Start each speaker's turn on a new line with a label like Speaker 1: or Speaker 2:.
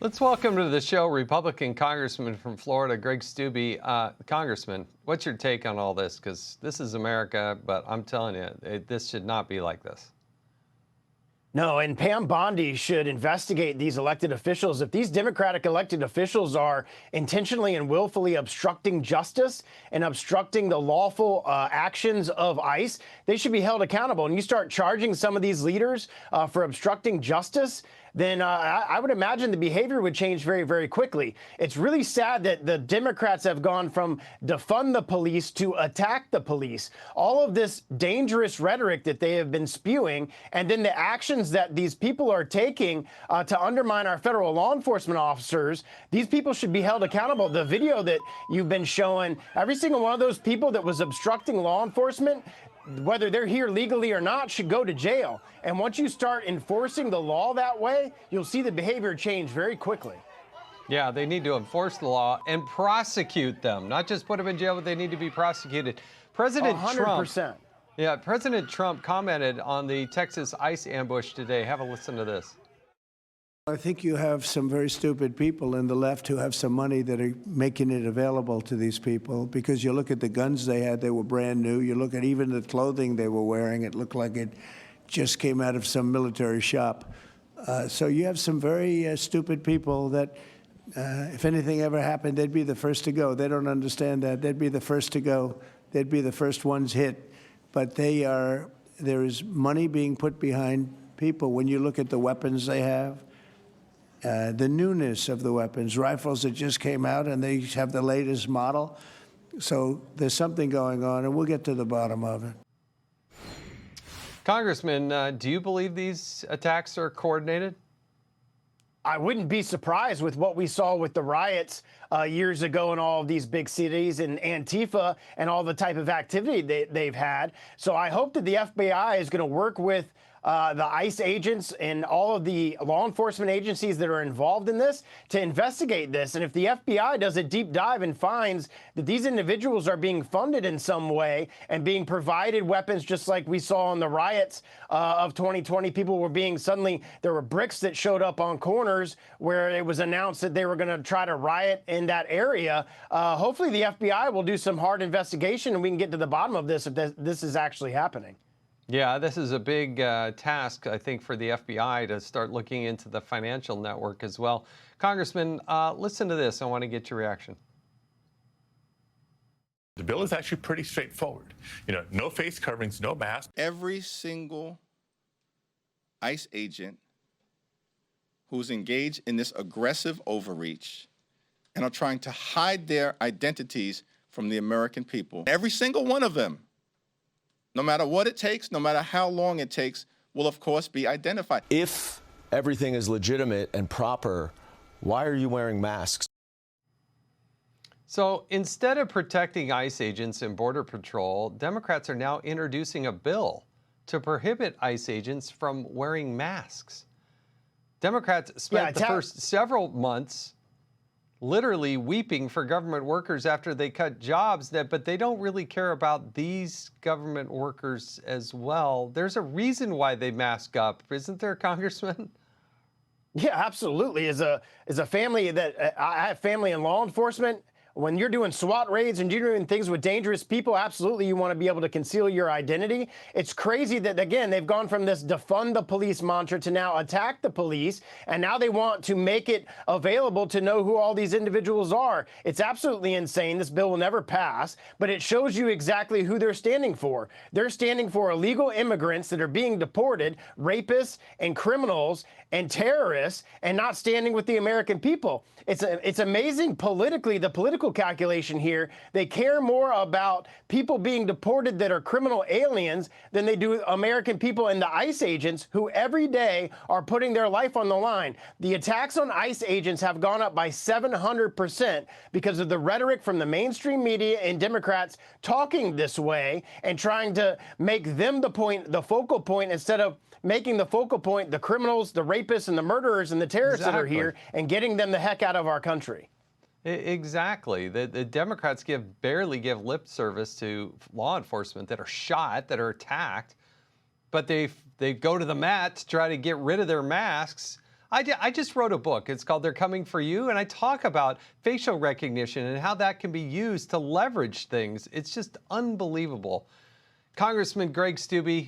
Speaker 1: Let's welcome to the show Republican Congressman from Florida, Greg Steube. Congressman, what's your take on all this? Because this is America, but I'm telling you, this should not be like this.
Speaker 2: No, and Pam Bondi should investigate these elected officials. If these Democratic elected officials are intentionally and willfully obstructing justice and obstructing the lawful actions of ICE, they should be held accountable. And you start charging some of these leaders for obstructing justice, then I would imagine the behavior would change very, very quickly. It's really sad that the Democrats have gone from defund the police to attack the police. All of this dangerous rhetoric that they have been spewing, and then the actions that these people are taking to undermine our federal law enforcement officers, these people should be held accountable. The video that you've been showing, every single one of those people that was obstructing law enforcement, whether they're here legally or not, should go to jail. And once you start enforcing the law that way, you'll see the behavior change very quickly.
Speaker 1: Yeah, they need to enforce the law and prosecute them, not just put them in jail, but they need to be prosecuted. President
Speaker 2: 100%.
Speaker 1: Trump, President Trump commented on the Texas ICE ambush today. Have a listen to this.
Speaker 3: I think you have some very stupid people in the left who have some money that are making it available to these people, because you look at the guns they had, they were brand new. You look at even the clothing they were wearing, it looked like it just came out of some military shop. So you have some very stupid people that if anything ever happened, they'd be the first to go. They don't understand that. They'd be the first to go. They'd be the first ones hit. But there is money being put behind people. When you look at the weapons they have, the newness of the weapons, rifles that just came out and they have the latest model. So there's something going on, and we'll get to the bottom of it.
Speaker 1: Congressman, do you believe these attacks are coordinated?
Speaker 2: I wouldn't be surprised with what we saw with the riots years ago in all of these big cities and Antifa and all the type of activity they've had. So I hope that the FBI is going to work with the ICE agents and all of the law enforcement agencies that are involved in this to investigate this. And if the FBI does a deep dive and finds that these individuals are being funded in some way and being provided weapons, just like we saw in the riots of 2020, people were being there were bricks that showed up on corners where it was announced that they were going to try to riot in that area. Hopefully the FBI will do some hard investigation and we can get to the bottom of this if this is actually happening.
Speaker 1: Yeah, this is a big task, I think, for the FBI to start looking into the financial network as well. Congressman, listen to this. I want to get your reaction.
Speaker 4: The bill is actually pretty straightforward. No face coverings, no masks.
Speaker 5: Every single ICE agent who's engaged in this aggressive overreach and are trying to hide their identities from the American people, every single one of them, no matter what it takes, no matter how long it takes, will of course be identified.
Speaker 6: If everything is legitimate and proper, why are you wearing masks?
Speaker 1: So instead of protecting ICE agents and Border Patrol, Democrats are now introducing a bill to prohibit ICE agents from wearing masks. Democrats spent the first several months literally weeping for government workers after they cut jobs, but they don't really care about these government workers as well. There's a reason why they mask up, isn't there, Congressman?
Speaker 2: Yeah, absolutely. As a family I have family in law enforcement. When you're doing SWAT raids and you're doing things with dangerous people, absolutely you want to be able to conceal your identity. It's crazy that, again, they've gone from this defund the police mantra to now attack the police, and now they want to make it available to know who all these individuals are. It's absolutely insane. This bill will never pass, but it shows you exactly who they're standing for. They're standing for illegal immigrants that are being deported, rapists and criminals and terrorists, and not standing with the American people. It's amazing politically, the political calculation here. They care more about people being deported that are criminal aliens than they do American people and the ICE agents who every day are putting their life on the line. The attacks on ICE agents have gone up by 700% because of the rhetoric from the mainstream media and Democrats talking this way and trying to make them the focal point, instead of making the focal point the criminals, the rapists, and the murderers and the terrorists that are here, and getting them the heck out of our country.
Speaker 1: Exactly. The Democrats barely give lip service to law enforcement that are shot, that are attacked, but they go to the mat to try to get rid of their masks. I just wrote a book. It's called They're Coming for You, and I talk about facial recognition and how that can be used to leverage things. It's just unbelievable. Congressman Greg Steube,